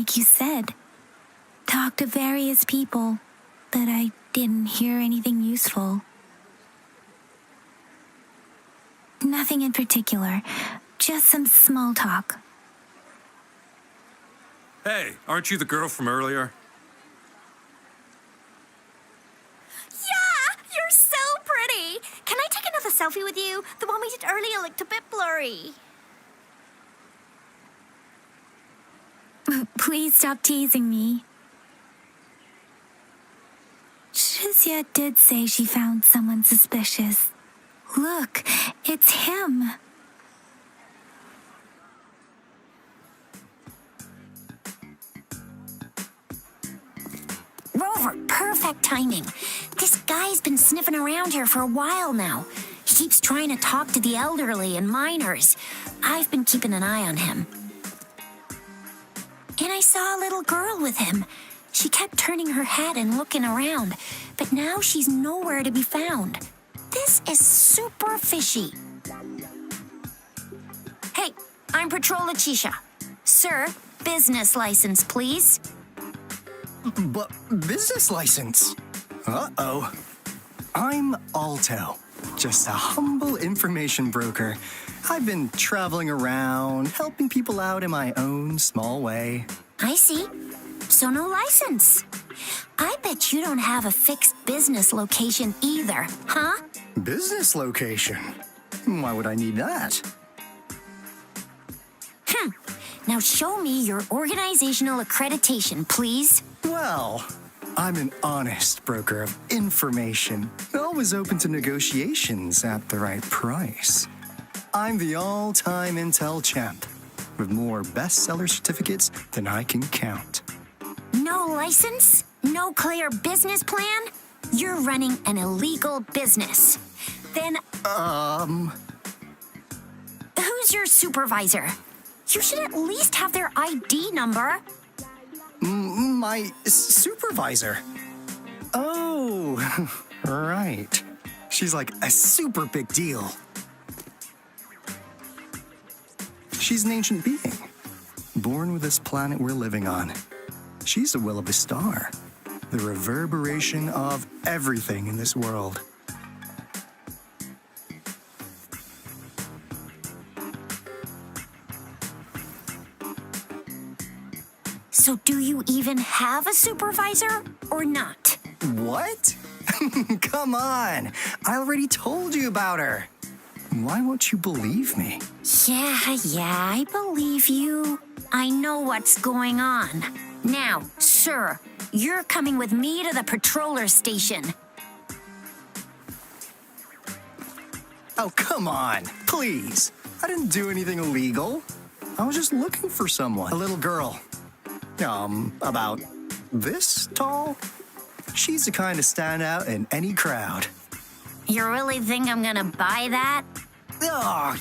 like you said. Talked to various people, but I didn't hear anything useful. Nothing in particular, just some small talk. Hey, aren't you the girl from earlier? Yeah, you're so pretty. Can I take another selfie with you? The one we did earlier looked a bit blurry. Please stop teasing me. Shizia did say she found someone suspicious. Look, it's him. Rover, perfect timing. This guy's been sniffing around here for a while now. He keeps trying to talk to the elderly and minors. I've been keeping an eye on him. And I saw a little girl with him. She kept turning her head and looking around, but now she's nowhere to be found. This is super fishy. Hey, I'm Patrol Letitia. Sir, business license, please. But business license? Uh-oh. I'm Alto, just a humble information broker. I've been traveling around, helping people out in my own small way. I see. So no license. I bet you don't have a fixed business location either, huh? Business location? Why would I need that? Now show me your organizational accreditation, please. Well, I'm an honest broker of information, always open to negotiations at the right price. I'm the all-time Intel champ, with more bestseller certificates than I can count. No license? No clear business plan? You're running an illegal business. Then, who's your supervisor? You should at least have their ID number. My supervisor? Oh, right. She's like a super big deal. She's an ancient being, born with this planet we're living on. She's the will of the star, the reverberation of everything in this world. So do you even have a supervisor or not? What? Come on, I already told you about her. Why won't you believe me? Yeah, I believe you. I know what's going on. Now, sir, you're coming with me to the patroller station. Oh, come on, please. I didn't do anything illegal. I was just looking for someone. A little girl. About this tall? She's the kind to stand out in any crowd. You really think I'm gonna buy that? Oh,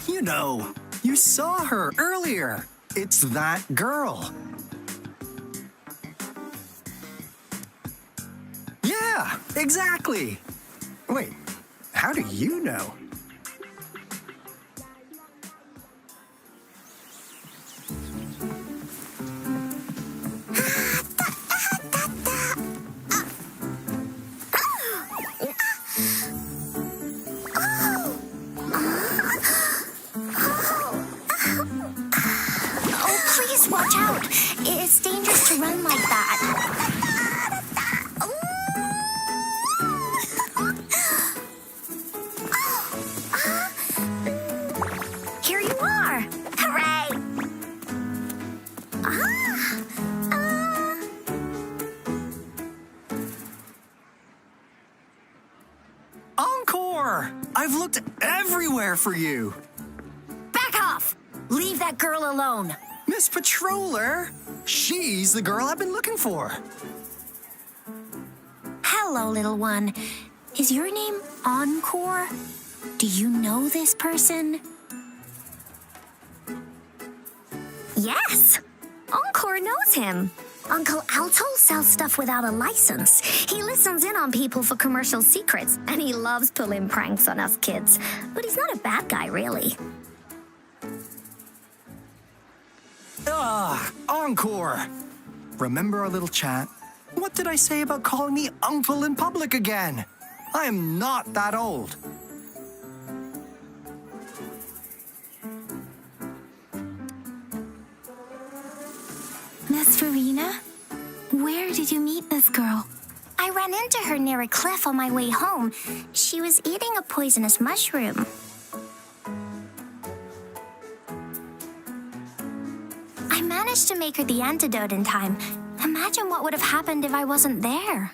you saw her earlier. It's that girl. Yeah, exactly. Wait, how do you know? Watch out! It's dangerous to run like that. Here you are! Hooray! Encore! I've looked everywhere for you. Back off! Leave that girl alone. Miss Patroller, she's the girl I've been looking for. Hello, little one. Is your name Encore? Do you know this person? Yes, Encore knows him. Uncle Alto sells stuff without a license. He listens in on people for commercial secrets, and he loves pulling pranks on us kids. But he's not a bad guy, really. Encore! remember our little chat? What did I say about calling me uncle in public again? I am not that old. Miss Farina, where did you meet this girl? I ran into her near a cliff on my way home. She was eating a poisonous mushroom. I managed to make her the antidote in time. Imagine what would have happened if I wasn't there.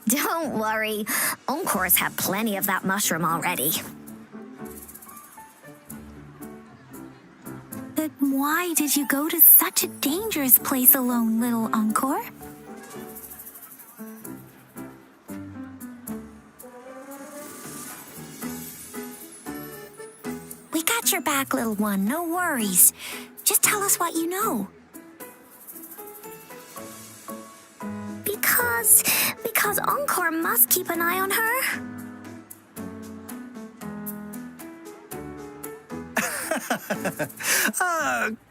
Don't worry. Encore's had plenty of that mushroom already. But why did you go to such a dangerous place alone, little Encore? We got your back, little one. No worries. Just tell us what you know. Because Encore must keep an eye on her.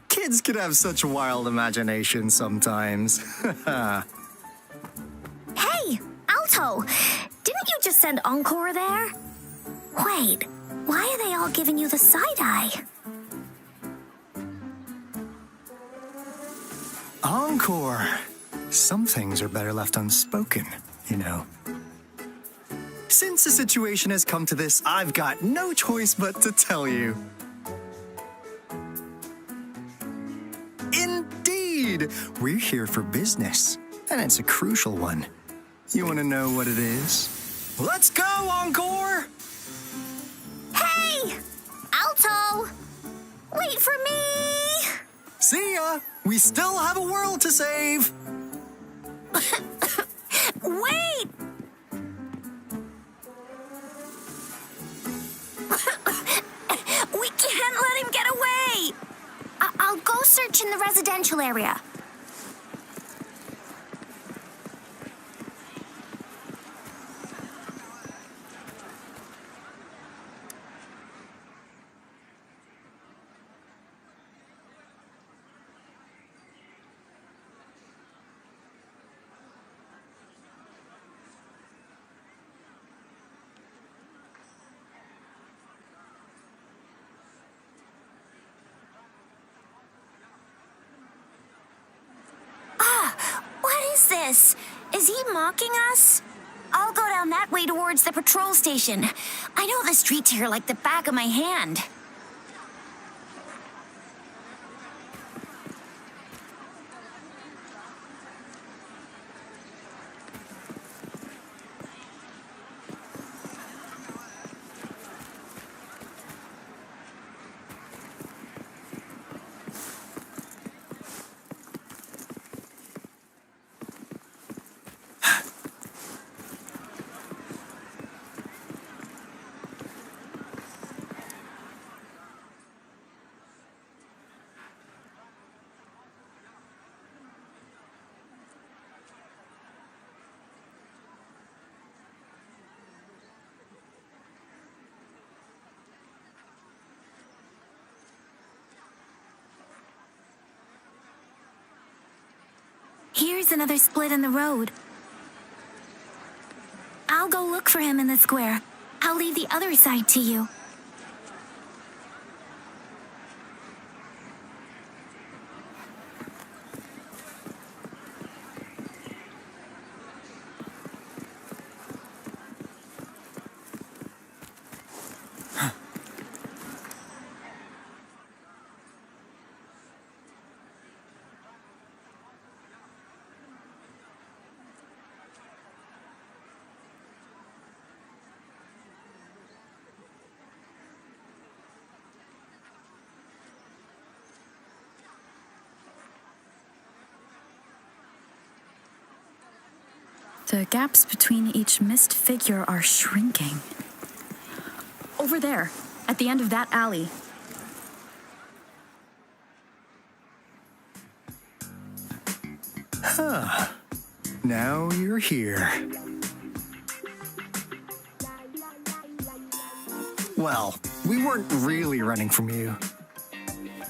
Kids can have such wild imaginations sometimes. Hey, Alto! Didn't you just send Encore there? Wait, why are they all giving you the side-eye? Encore. Some things are better left unspoken, you know. Since the situation has come to this, I've got no choice but to tell you. Indeed! We're here for business, and it's a crucial one. You want to know what it is? Let's go, Encore! Hey! Alto! Wait for me! See ya! We still have a world to save! Wait! We can't let him get away! I'll go search in the residential area. This? Is he mocking us? I'll go down that way towards the patrol station. I know the streets here like the back of my hand. Here's another split in the road. I'll go look for him in the square. I'll leave the other side to you. The gaps between each missed figure are shrinking. Over there, at the end of that alley. Huh. Now you're here. Well, we weren't really running from you.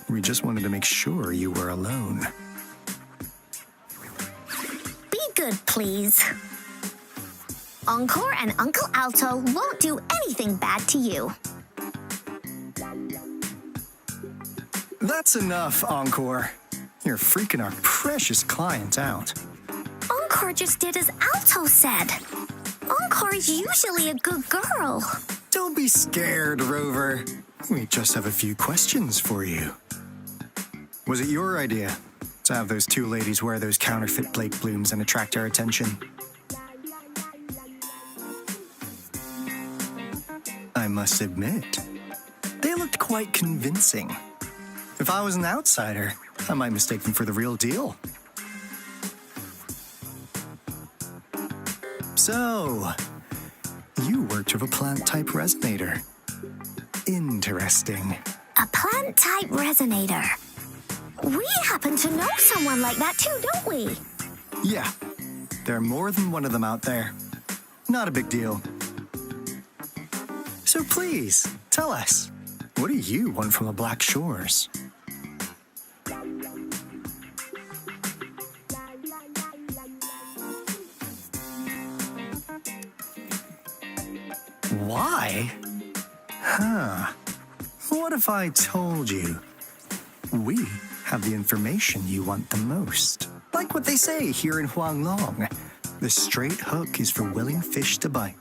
We just wanted to make sure you were alone. good, please. Encore and Uncle Alto won't do anything bad to you. That's enough, Encore. You're freaking our precious client out. Encore just did as Alto said. Encore is usually a good girl. Don't be scared, Rover. We just have a few questions for you. Was it your idea to have those two ladies wear those counterfeit Blake blooms and attract our attention? I must admit, they looked quite convincing. If I was an outsider, I might mistake them for the real deal. So, you worked with a plant-type resonator. Interesting. A plant-type resonator. We happen to know someone like that too, don't we? Yeah, there are more than one of them out there. Not a big deal. So please, tell us, what do you want from the Black Shores? Why? Huh. What if I told you we have the information you want the most? Like what they say here in Huanglong, the straight hook is for willing fish to bite.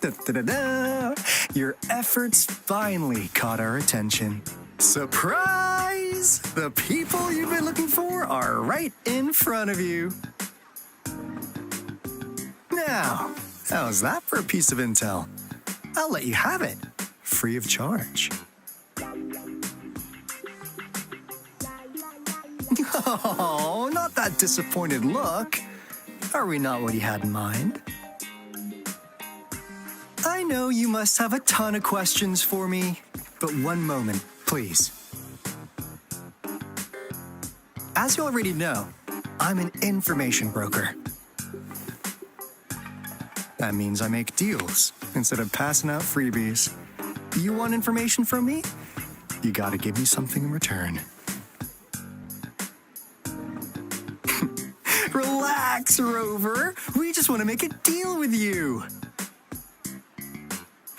Da-da-da-da! Your efforts finally caught our attention. Surprise! The people you've been looking for are right in front of you. Now, how's that for a piece of intel? I'll let you have it, free of charge. Oh, not that disappointed look. Are we not what you had in mind? I know you must have a ton of questions for me, but one moment, please. As you already know, I'm an information broker. That means I make deals instead of passing out freebies. You want information from me? You gotta give me something in return. Relax, Rover. We just want to make a deal with you.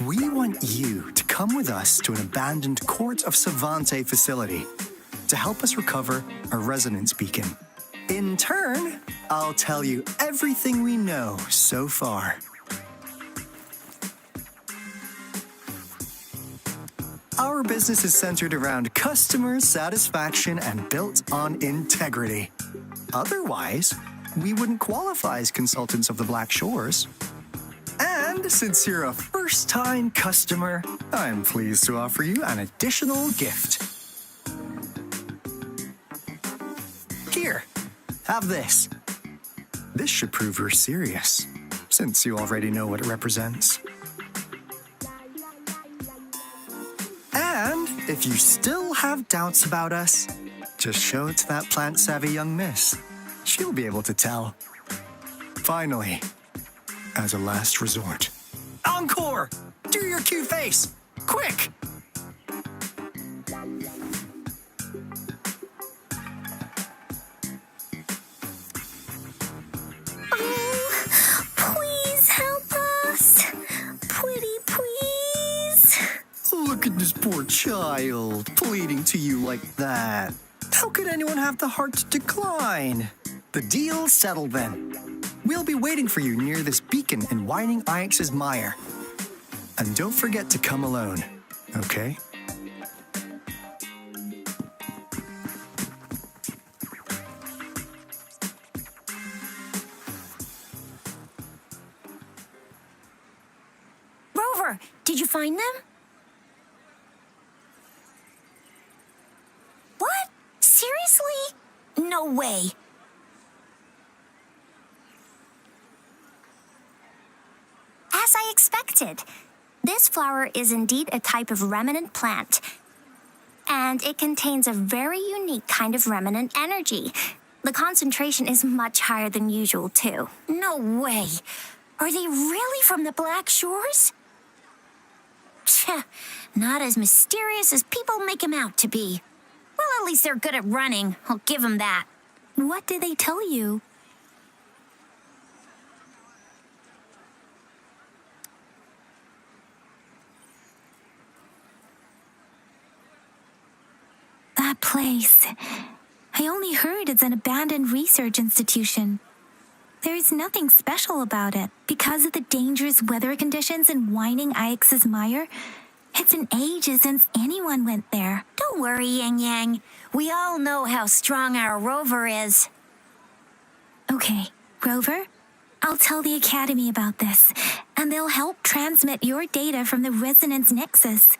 We want you to come with us to an abandoned Court of Savante facility to help us recover a resonance beacon. In turn, I'll tell you everything we know so far. Our business is centered around customer satisfaction and built on integrity. Otherwise, we wouldn't qualify as consultants of the Black Shores. And since you're a first-time customer, I'm pleased to offer you an additional gift. Here, have this. This should prove you're serious, since you already know what it represents. And if you still have doubts about us, just show it to that plant-savvy young miss. She'll be able to tell. Finally, as a last resort, Encore! Do your cute face! Quick! Oh, please help us. Pretty please. Look at this poor child, pleading to you like that. How could anyone have the heart to decline? The deal's settled then. We'll be waiting for you near this beacon in Whining Ix's mire. And don't forget to come alone, okay? Rover, did you find them? What? Seriously? No way. As I expected, this flower is indeed a type of remnant plant, and it contains a very unique kind of remnant energy. The concentration is much higher than usual, too. No way. Are they really from the Black Shores? Tch, not as mysterious as people make them out to be. Well, at least they're good at running. I'll give them that. What did they tell you? place. I only heard it's an abandoned research institution. There is nothing special about it. Because of the dangerous weather conditions in whining Ix's mire, it's been ages since anyone went there. Don't worry, Yang Yang. We all know how strong our rover is. Okay, Rover, I'll tell the Academy about this, and they'll help transmit your data from the resonance nexus.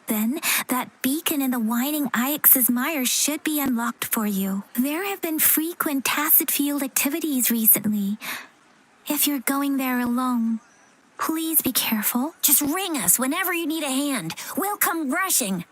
Then, that beacon in the whining Ix's mire should be unlocked for you. There have been frequent tacit field activities recently. If you're going there alone, please be careful. Just ring us whenever you need a hand. We'll come rushing.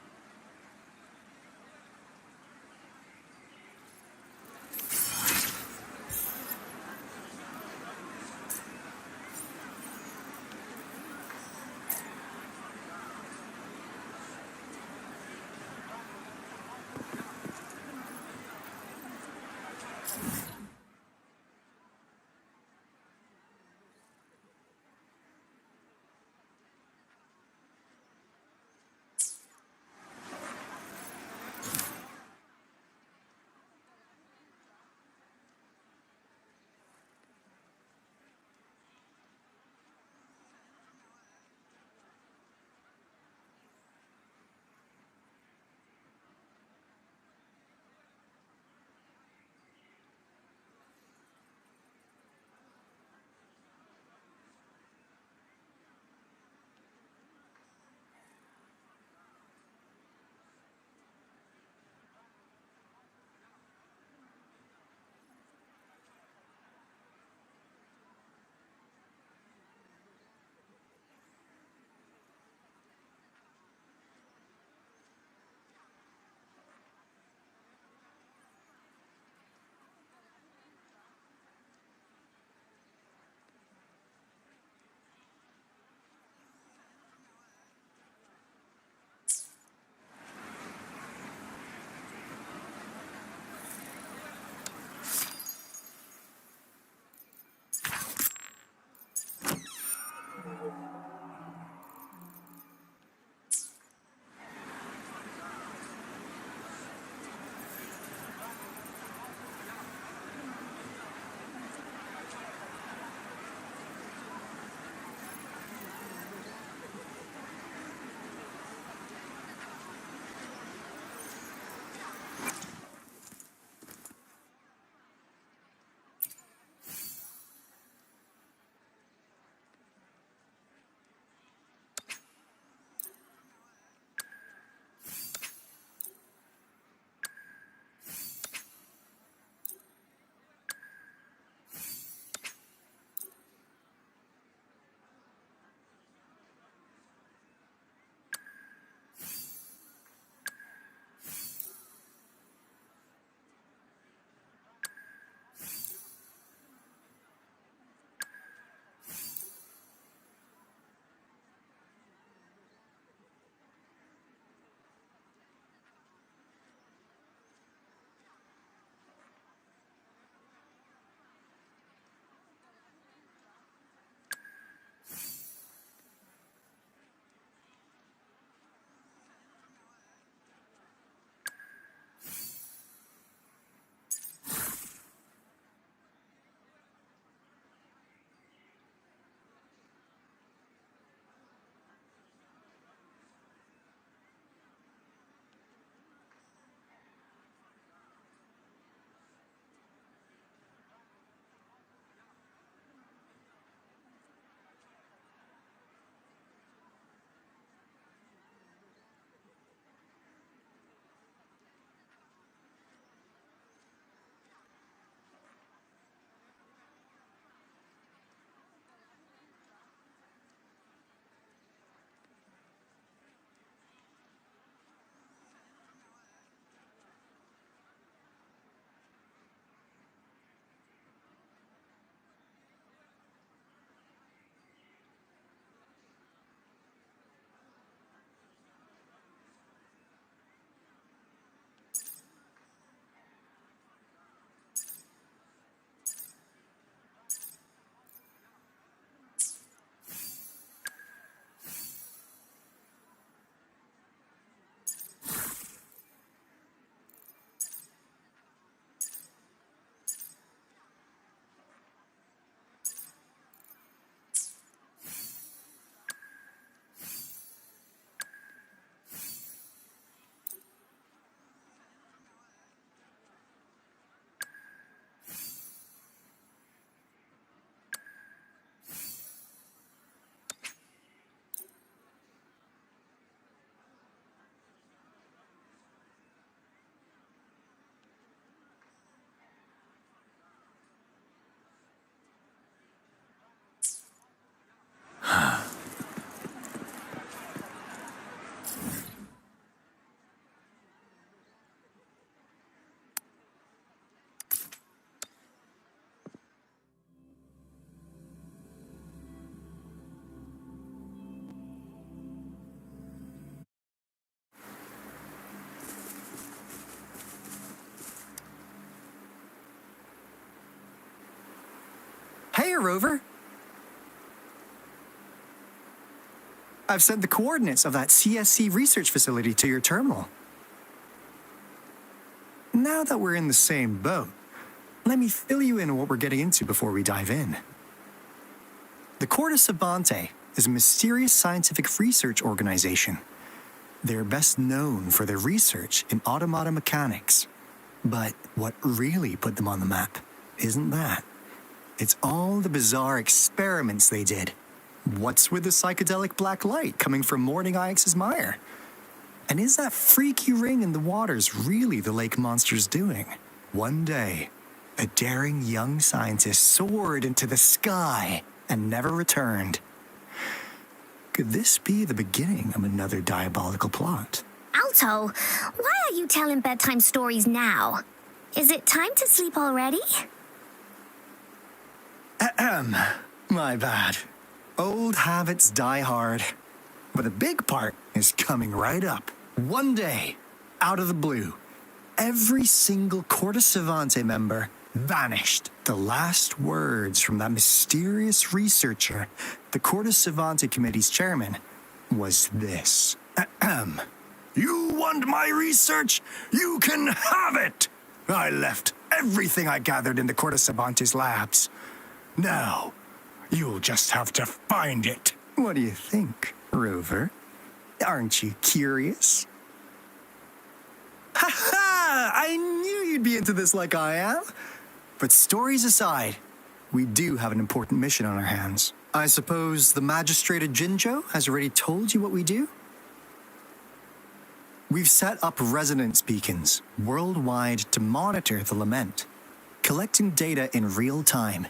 Rover. I've sent the coordinates of that CSC research facility to your terminal. Now that we're in the same boat, let me fill you in on what we're getting into before we dive in. The Corte Savante is a mysterious scientific research organization. They're best known for their research in automata mechanics. But what really put them on the map isn't that. It's all the bizarre experiments they did. What's with the psychedelic black light coming from Morning Ix's mire? And is that freaky ring in the waters really the lake monster's doing? One day, a daring young scientist soared into the sky and never returned. Could this be the beginning of another diabolical plot? Alto, why are you telling bedtime stories now? Is it time to sleep already? My bad. Old habits die hard. But a big part is coming right up. One day, out of the blue, every single Corte Savante member vanished. The last words from that mysterious researcher, the Corte Savante Committee's chairman, was this. You want my research? You can have it! I left everything I gathered in the Corte Savante's labs. Now, you'll just have to find it. What do you think, Rover? Aren't you curious? Ha ha! I knew you'd be into this like I am. But stories aside, we do have an important mission on our hands. I suppose the magistrate at Jinzhou has already told you what we do? We've set up resonance beacons worldwide to monitor the lament, collecting data in real time.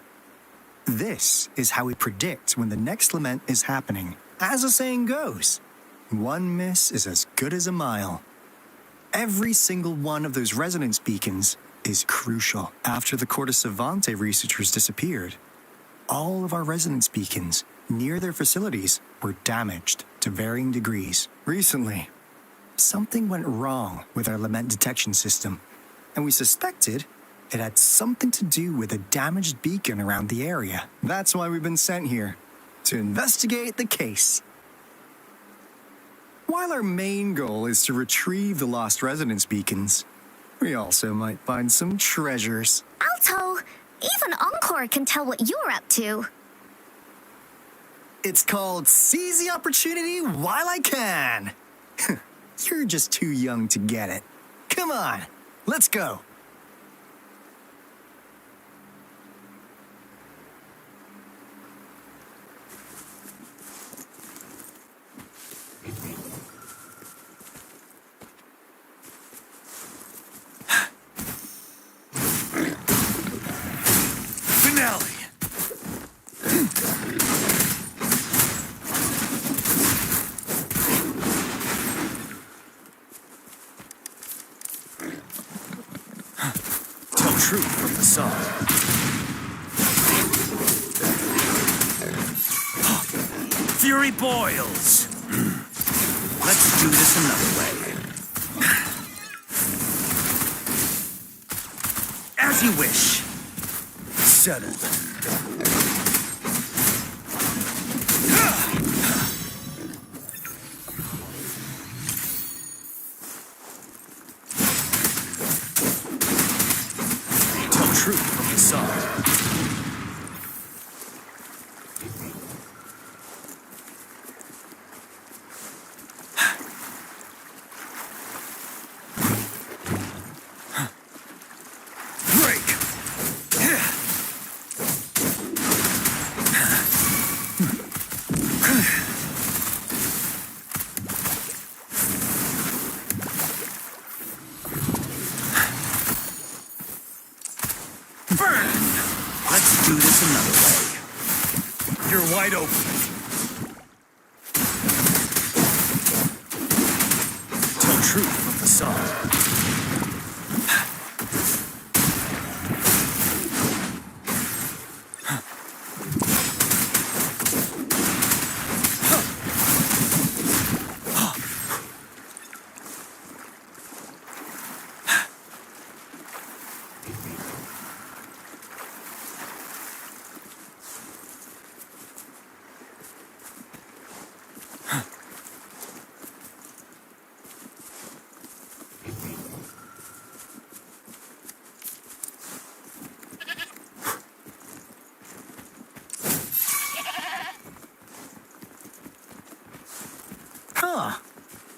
This is how we predict when the next lament is happening. As the saying goes, one miss is as good as a mile. Every single one of those resonance beacons is crucial. After the Corte Savante researchers disappeared, all of our resonance beacons near their facilities were damaged to varying degrees. Recently, something went wrong with our lament detection system, and we suspected it had something to do with a damaged beacon around the area. That's why we've been sent here, to investigate the case. While our main goal is to retrieve the lost resonance beacons, we also might find some treasures. Alto, even Encore can tell what you're up to. It's called Seize the Opportunity While I Can. You're just too young to get it. Come on, let's go. Finale! Tell truth from the song. Fury boils! Let's do this another way. As you wish. Settled. Tell truth from the song. Burn! Let's do this another way. You're wide open. Tell truth from the song.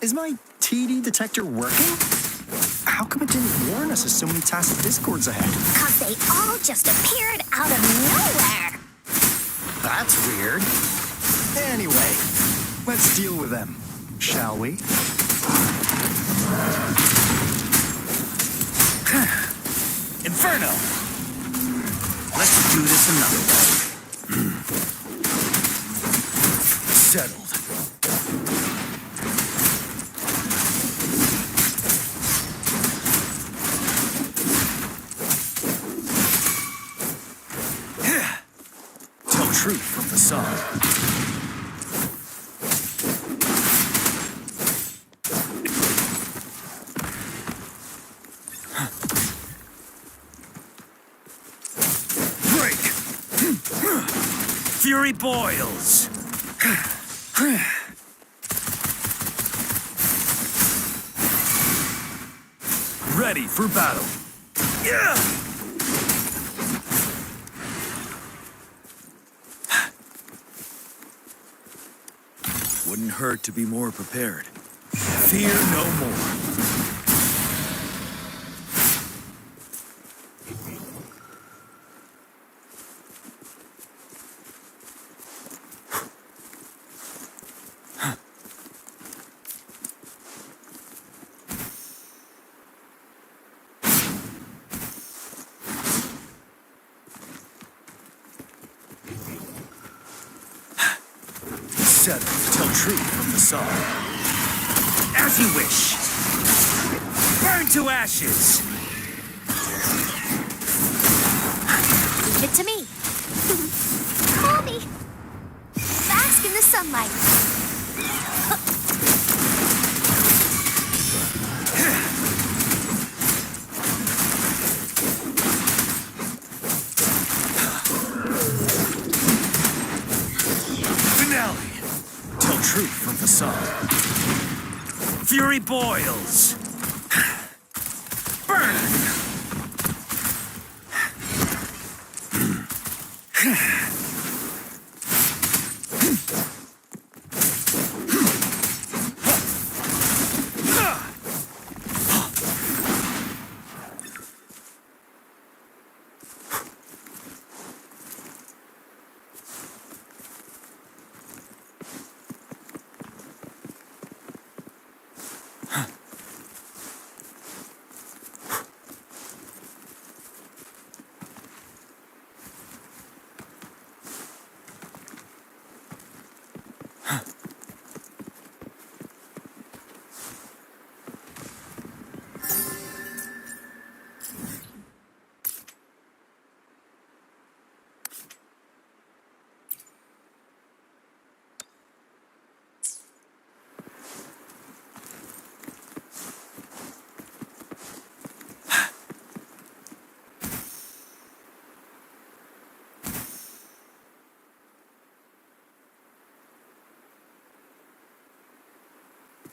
Is my TD detector working? How come it didn't warn us of so many task discords ahead? 'Cause they all just appeared out of nowhere. That's weird. Anyway, let's deal with them, shall we? Inferno! Let's do this another way. Settled. Tell truth from facade. Fury boils. Ready for battle. Yeah! Wouldn't hurt to be more prepared. Fear no more. Tell truth from the song. As you wish. Burn to ashes. Leave it to me. Call me. Bask in the sunlight. Truth from facade. Fury boils. Burn!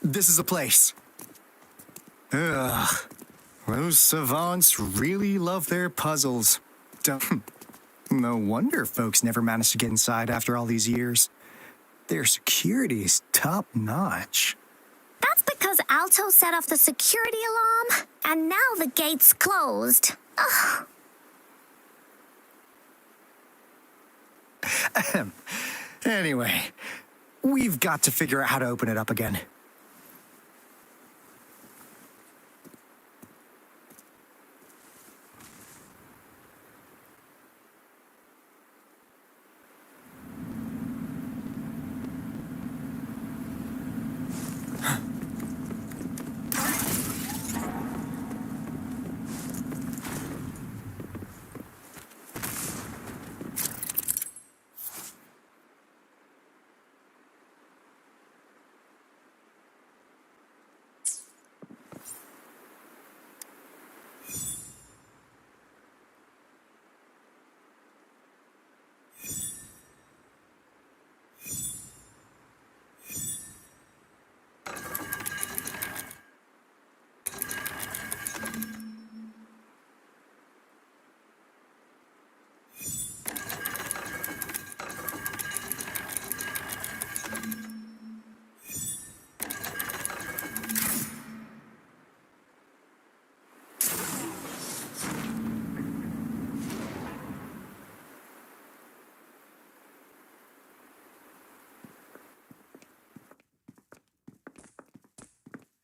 This is the place. Ugh. Those savants really love their puzzles. No wonder folks never managed to get inside after all these years. Their security is top-notch. That's because Alto set off the security alarm, and now the gate's closed. Ugh. Anyway, we've got to figure out how to open it up again.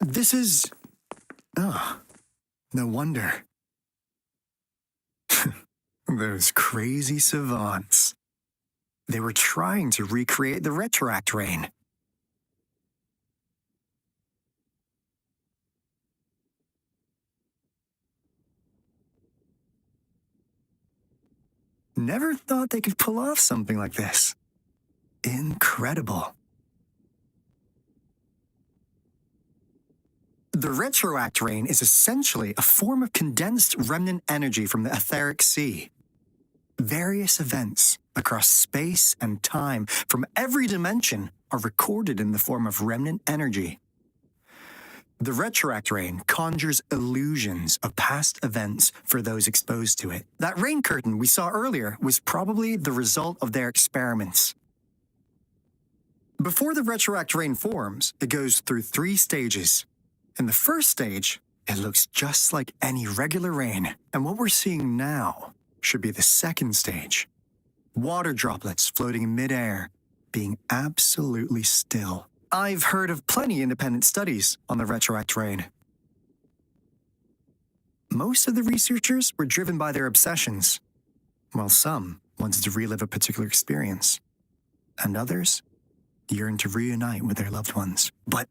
This is... Oh, no wonder. Those crazy savants. They were trying to recreate the retroact rain. Never thought they could pull off something like this. Incredible. The retroact rain is essentially a form of condensed remnant energy from the etheric sea. Various events across space and time from every dimension are recorded in the form of remnant energy. The retroact rain conjures illusions of past events for those exposed to it. That rain curtain we saw earlier was probably the result of their experiments. Before the retroact rain forms, it goes through 3 stages. In the first stage, it looks just like any regular rain, and what we're seeing now should be the second stage. Water droplets floating in midair, being absolutely still. I've heard of plenty independent studies on the retroact rain. Most of the researchers were driven by their obsessions, while some wanted to relive a particular experience, and others yearned to reunite with their loved ones. But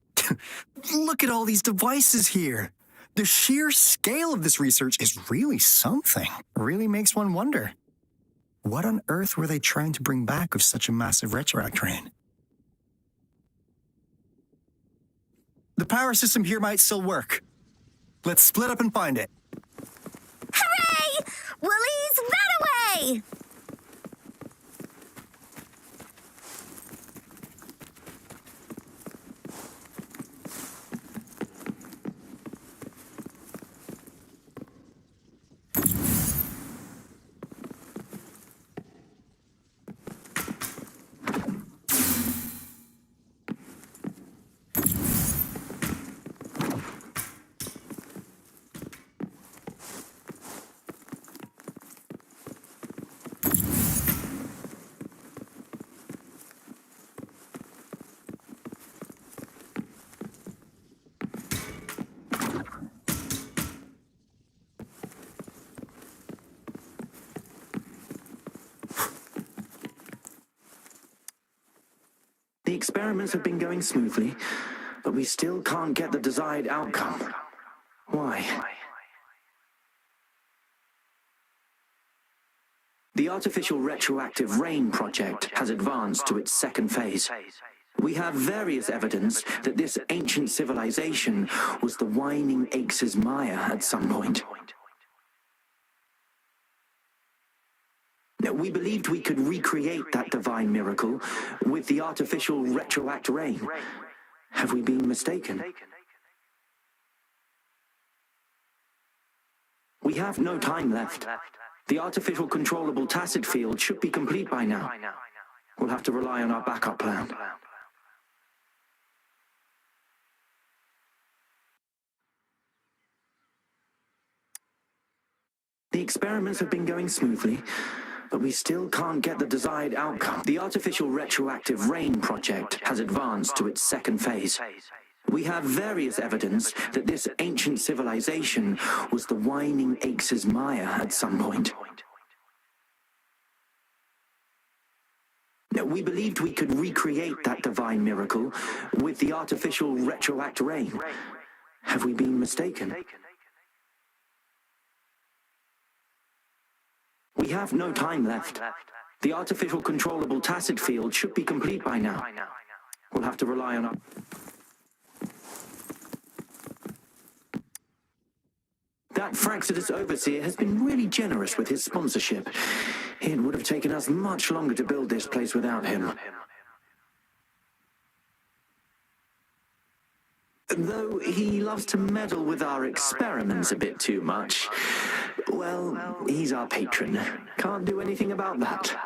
look at all these devices here. The sheer scale of this research is really something. It really makes one wonder. What on earth were they trying to bring back with such a massive retroact rain? The power system here might still work. Let's split up and find it. Hooray! Woolies, run away! The experiments have been going smoothly, but we still can't get the desired outcome. Why? The artificial retroactive rain project has advanced to its second phase. We have various evidence that this ancient civilization was the Whining Aches' Maya at some point. We believed we could recreate that divine miracle with the artificial retroact rain. Have we been mistaken? We have no time left. The artificial controllable tacit field should be complete by now. We'll have to rely on our backup plan. The experiments have been going smoothly, but we still can't get the desired outcome. The artificial retroactive rain project has advanced to its second phase. We have various evidence that this ancient civilization was the Whining Aches' Maya at some point. We believed we could recreate that divine miracle with the artificial retroact rain. Have we been mistaken? We have no time left. The artificial controllable tacit field should be complete by now. We'll have to rely on our... That Fraxidus overseer has been really generous with his sponsorship. It would have taken us much longer to build this place without him. Though he loves to meddle with our experiments a bit too much. Well, he's our patron. Can't do anything about that.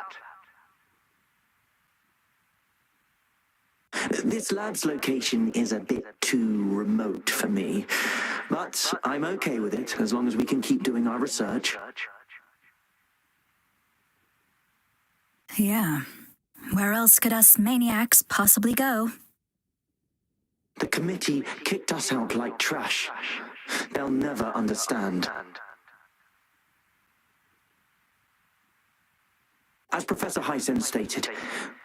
This lab's location is a bit too remote for me, but I'm okay with it as long as we can keep doing our research. Yeah. Where else could us maniacs possibly go? The committee kicked us out like trash. They'll never understand. As Professor Hyson stated,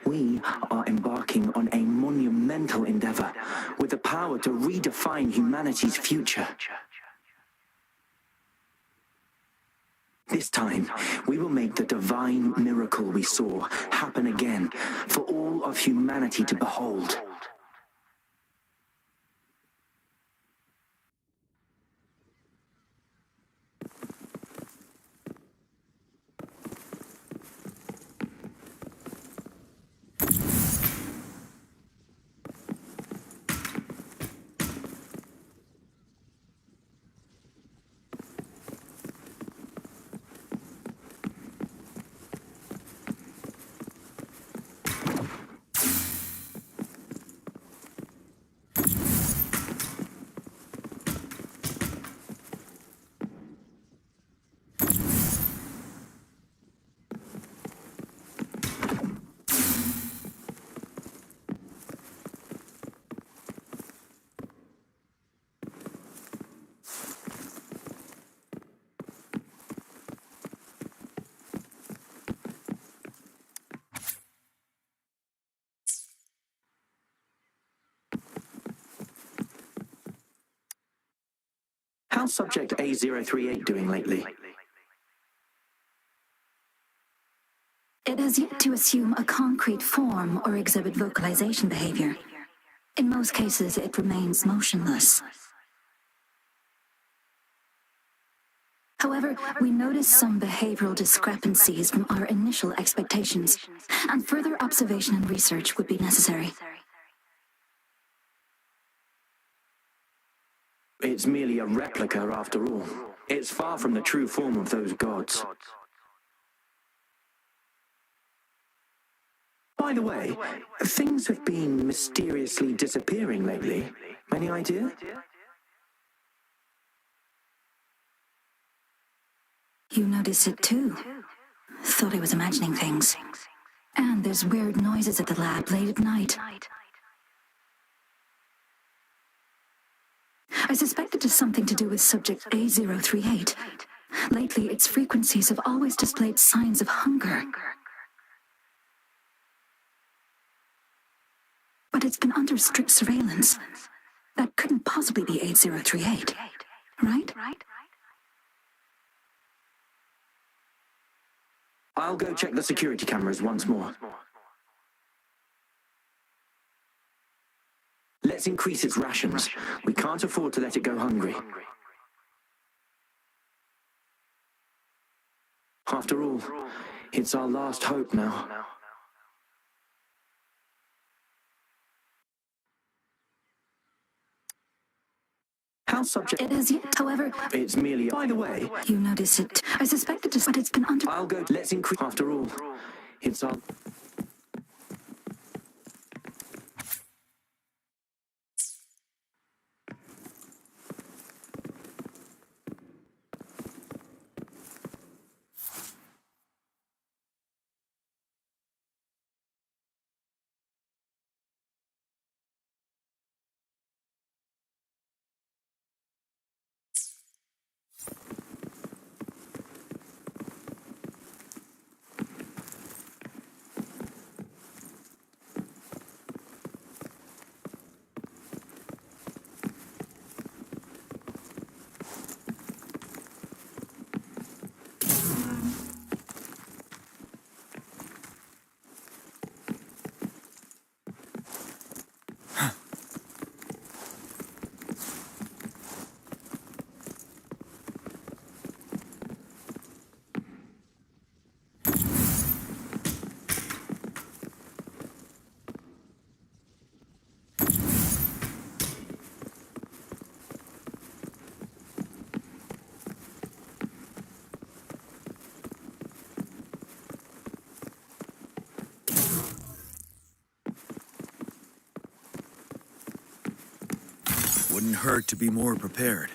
we are embarking on a monumental endeavor with the power to redefine humanity's future. This time, we will make the divine miracle we saw happen again for all of humanity to behold. How's Subject A038 doing lately? It has yet to assume a concrete form or exhibit vocalization behavior. In most cases, it remains motionless. However, we noticed some behavioral discrepancies from our initial expectations, and further observation and research would be necessary. It's merely a replica after all. It's far from the true form of those gods. By the way, things have been mysteriously disappearing lately. Any idea? You notice it too. Thought I was imagining things. And there's weird noises at the lab late at night. I suspect it is something to do with subject A038. Lately, its frequencies have always displayed signs of hunger. But it's been under strict surveillance. That couldn't possibly be A038, right? I'll go check the security cameras once more. Let's increase its rations. We can't afford to let it go hungry. After all, it's our last hope now. How subject... It is yet, however... It's merely... By the way... You notice it. I suspect it is, but it's been under... I'll go... Let's increase... After all, it's our... Wouldn't hurt to be more prepared.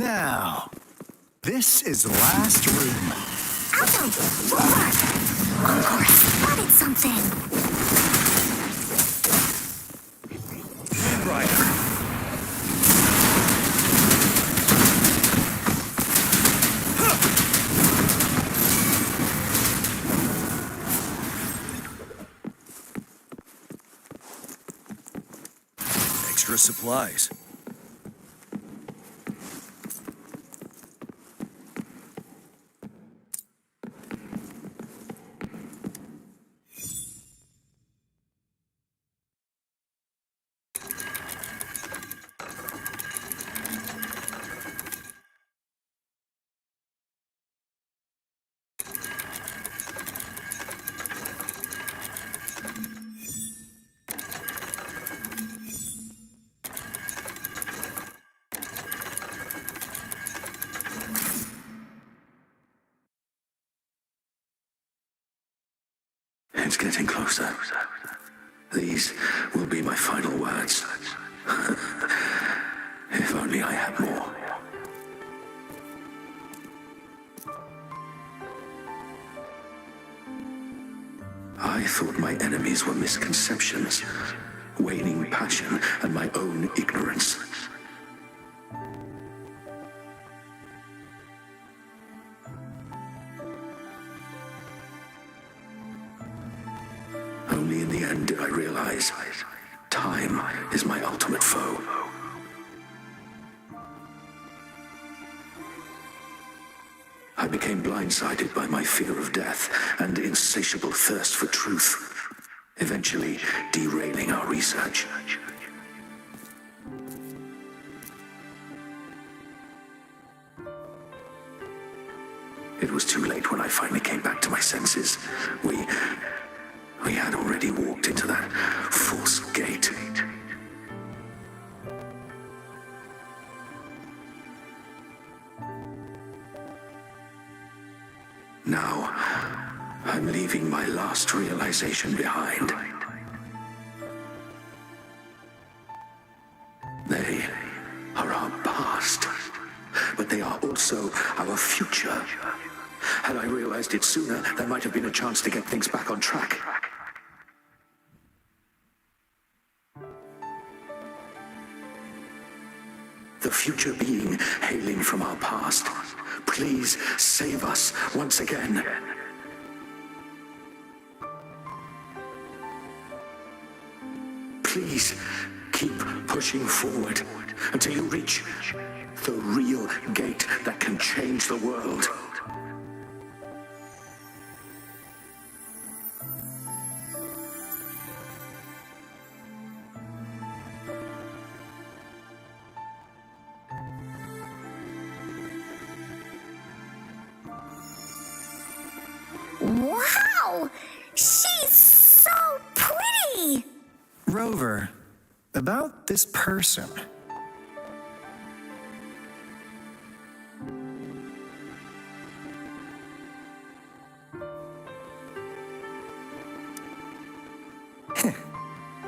Now, this is the last room. Alto! Forward! Encore has spotted something! And Ryder. Extra supplies. It's getting closer. These will be my final words. If only I had more. I thought my enemies were misconceptions, waning passion, and my own ignorance. Only in the end did I realize time is my ultimate foe. I became blindsided by my fear of death and insatiable thirst for truth, eventually derailing our research. It was too late when I finally came back to my senses. We had already walked into that false gate. Now, I'm leaving my last realization behind. They are our past, but they are also our future. Had I realized it sooner, there might have been a chance to get things back on track. The future being hailing from our past, please save us once again. Please keep pushing forward until you reach the real gate that can change the world. Wow! She's so pretty! Rover, about this person.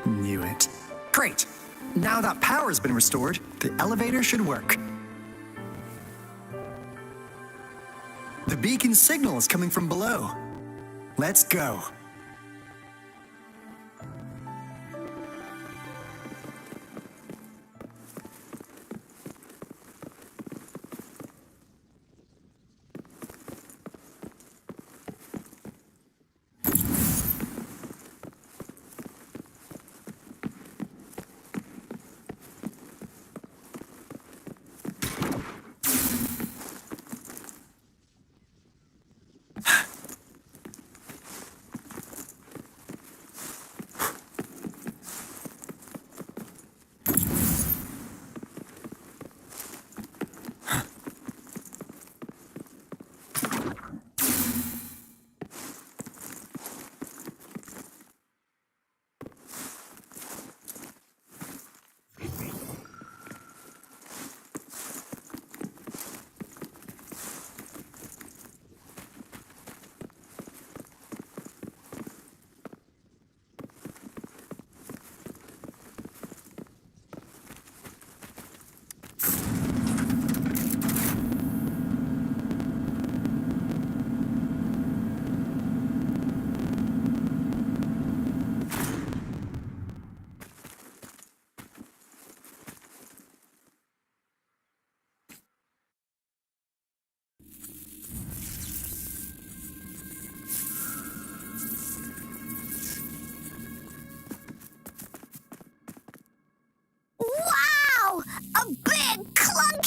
Knew it. Great! Now that power's been restored, the elevator should work. The beacon signal is coming from below. Let's go.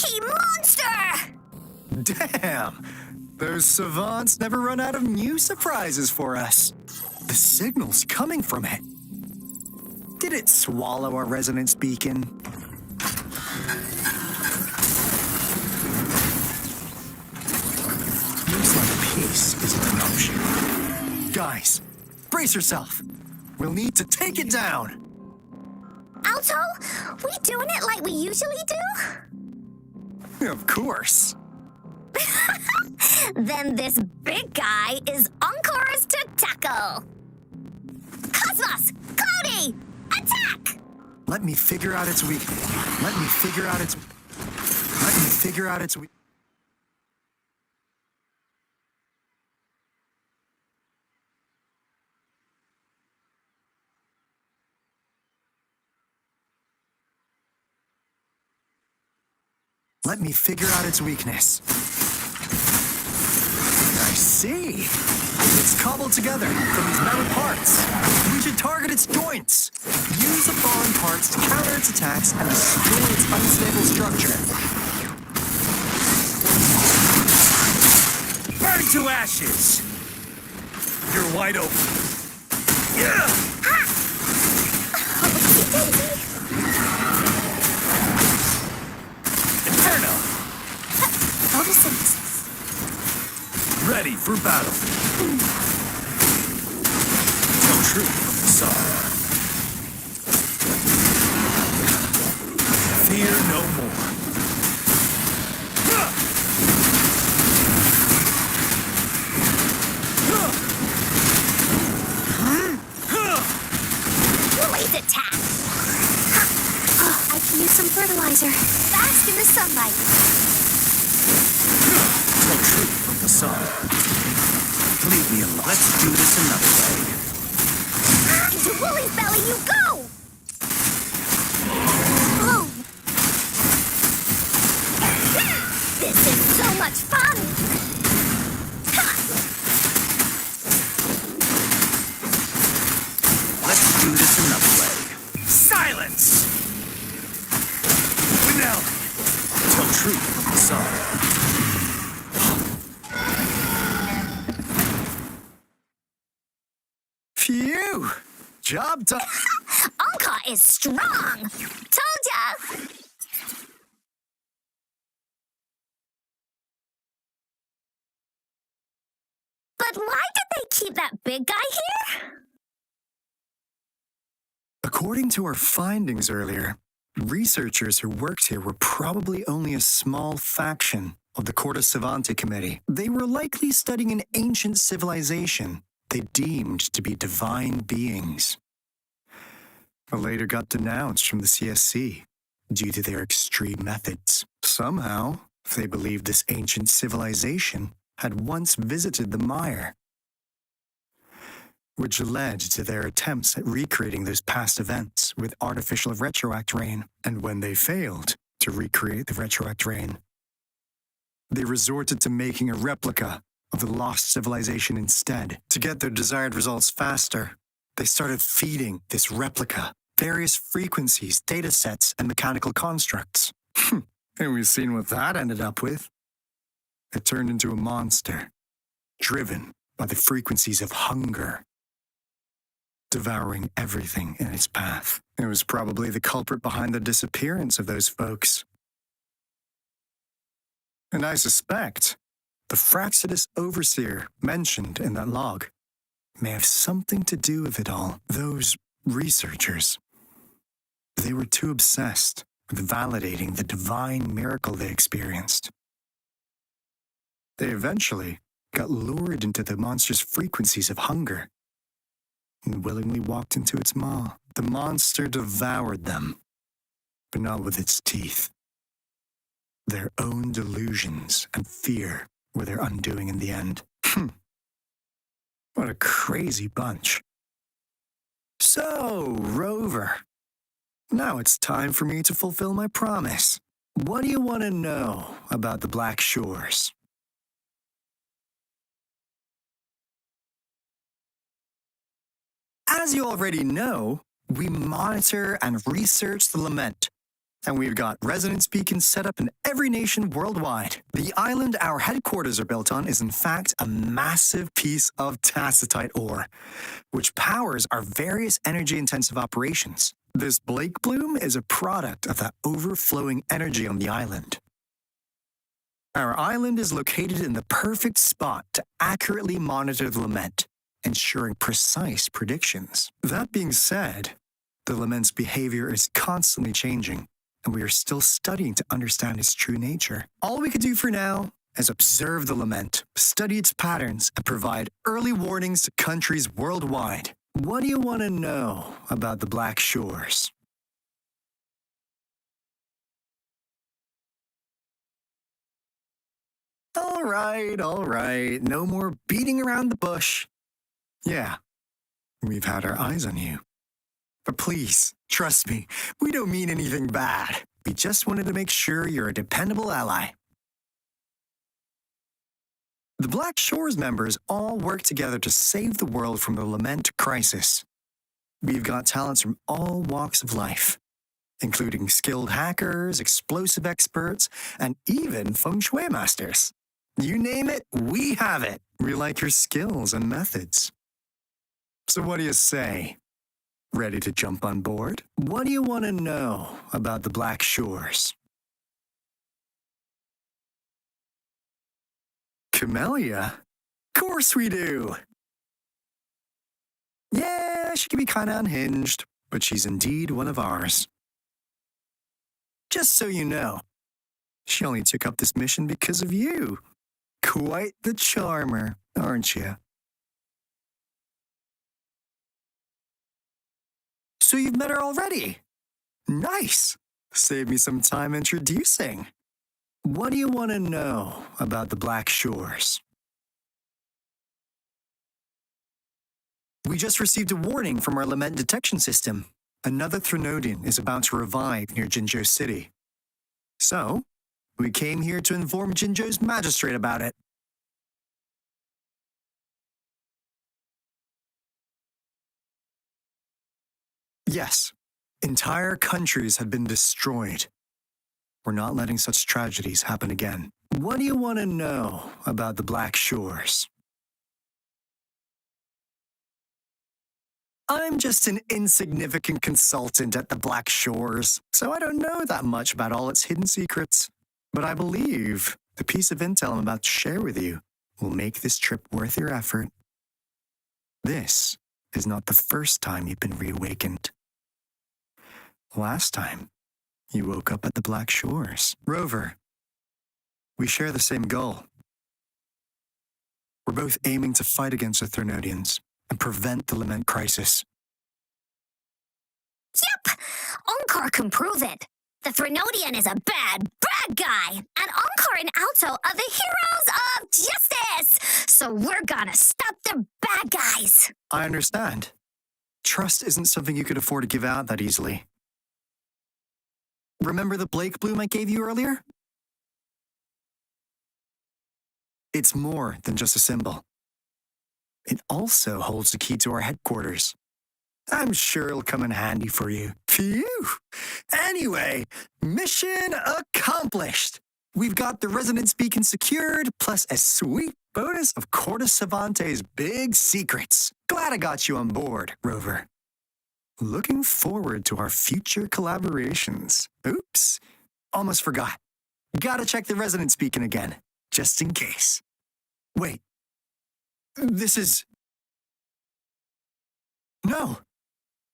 Monkey monster! Damn! Those savants never run out of new surprises for us. The signal's coming from it. Did it swallow our resonance beacon? Looks like peace isn't an option. Guys, brace yourself. We'll need to take it down. Alto, we doing it like we usually do? Of course. Then this big guy is Encore's to tackle. Cosmos! Cloudy! Attack! Let me figure out its weak. Let me figure out its. Let me figure out its weak. Let me figure out its weakness. I see. It's cobbled together from these metal parts. We should target its joints. Use the fallen parts to counter its attacks and destroy its unstable structure. Burn to ashes! You're wide open. Yeah! Inferno! Photosynthesis. Ready for battle. Tell truth from the sun. Fear no more. Blaze attack. Oh, I can use some fertilizer. Bask in the sunlight. Tell truth from the sun. Leave me alone. Let's do this another way. Into Wooly's belly you go! Boom! This is so much fun! Let's do this another way. Silence! Now, tell truth from the sun. Phew! Job done. Anka is strong! Told ya! But why did they keep that big guy here? According to our findings earlier, researchers who worked here were probably only a small faction of the Corte Savante Committee. They were likely studying an ancient civilization they deemed to be divine beings. But later got denounced from the CSC due to their extreme methods. Somehow, they believed this ancient civilization had once visited the mire, which led to their attempts at recreating those past events with artificial retroact rain. And when they failed to recreate the retroact rain, they resorted to making a replica of the lost civilization instead. To get their desired results faster, they started feeding this replica various frequencies, data sets, and mechanical constructs. And we've seen what that ended up with. It turned into a monster, driven by the frequencies of hunger, devouring everything in its path. It was probably the culprit behind the disappearance of those folks. And I suspect the Fraxidus Overseer mentioned in that log may have something to do with it all. Those researchers, they were too obsessed with validating the divine miracle they experienced. They eventually got lured into the monster's frequencies of hunger and willingly walked into its maw. The monster devoured them, but not with its teeth. Their own delusions and fear were their undoing in the end. What a crazy bunch. So, Rover, now it's time for me to fulfill my promise. What do you want to know about the Black Shores? As you already know, we monitor and research the Lament, And we've got resonance beacons set up in every nation worldwide. The island our headquarters are built on is in fact a massive piece of tacitite ore, which powers our various energy-intensive operations. This Blake bloom is a product of that overflowing energy on the island. Our island is located in the perfect spot to accurately monitor the lament, ensuring precise predictions. That being said, the lament's behavior is constantly changing, and we are still studying to understand its true nature. All we can do for now is observe the lament, study its patterns, and provide early warnings to countries worldwide. What do you want to know about the Black Shores? All right. No more beating around the bush. Yeah, we've had our eyes on you. But please, trust me, we don't mean anything bad. We just wanted to make sure you're a dependable ally. The Black Shores members all work together to save the world from the lament crisis. We've got talents from all walks of life, including skilled hackers, explosive experts, and even feng shui masters. You name it, we have it. We like your skills and methods. So what do you say? Ready to jump on board? What do you want to know about the Black Shores? Camellia? Of course we do! Yeah, she can be kinda unhinged, but she's indeed one of ours. Just so you know, she only took up this mission because of you. Quite the charmer, aren't you? So you've met her already? Nice! Save me some time introducing. What do you want to know about the Black Shores? We just received a warning from our lament detection system. Another Threnodian is about to revive near Jinzhou City. So, we came here to inform Jinzhou's magistrate about it. Yes, entire countries have been destroyed. We're not letting such tragedies happen again. What do you want to know about the Black Shores? I'm just an insignificant consultant at the Black Shores, so I don't know that much about all its hidden secrets. But I believe the piece of intel I'm about to share with you will make this trip worth your effort. This is not the first time you've been reawakened. Last time, you woke up at the Black Shores. Rover, we share the same goal. We're both aiming to fight against the Threnodians and prevent the lament crisis. Yep! Encore can prove it. The Threnodian is a bad guy, and Encore and Alto are the heroes of justice! So we're gonna stop the bad guys! I understand. Trust isn't something you could afford to give out that easily. Remember the Blake bloom I gave you earlier? It's more than just a symbol. It also holds the key to our headquarters. I'm sure it'll come in handy for you. Phew! Anyway, mission accomplished! We've got the resonance beacon secured, plus a sweet bonus of Cortus Savante's big secrets. Glad I got you on board, Rover. Looking forward to our future collaborations. Oops, almost forgot. Gotta check the resonance beacon again, just in case. Wait, this is... No,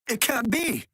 it can't be.